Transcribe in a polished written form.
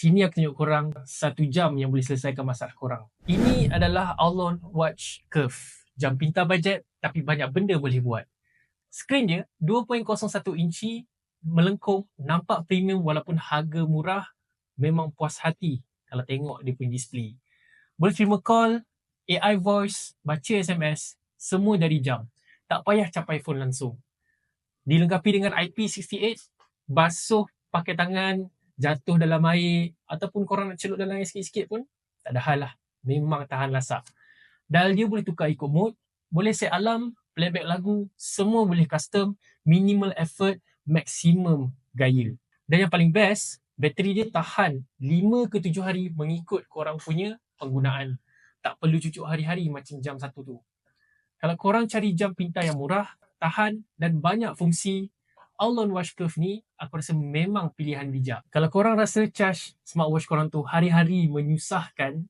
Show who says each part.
Speaker 1: Sini aku tunjuk korang 1 jam yang boleh selesaikan masalah korang. Ini adalah Allon Watch Curve. Jam pintar bajet tapi banyak benda boleh buat. Skrin dia 2.01 inci, melengkung, nampak premium walaupun harga murah. Memang puas hati kalau tengok dia punya display. Boleh terima call, AI voice, baca SMS, semua dari jam. Tak payah capai phone langsung. Dilengkapi dengan IP68, basuh pakai tangan, jatuh dalam air ataupun korang nak celup dalam air sikit-sikit pun tak ada hal lah. Memang tahan lasak. Dial dia boleh tukar ikut mood, boleh set alarm, playback lagu, semua boleh custom, minimal effort, maximum gaya. Dan yang paling best, bateri dia tahan 5 ke 7 hari mengikut korang punya penggunaan. Tak perlu cucuk hari-hari macam jam satu tu. Kalau korang cari jam pintar yang murah, tahan dan banyak fungsi, Allon Watch Curve ni aku rasa memang pilihan bijak. Kalau korang rasa charge smartwatch korang tu hari-hari menyusahkan,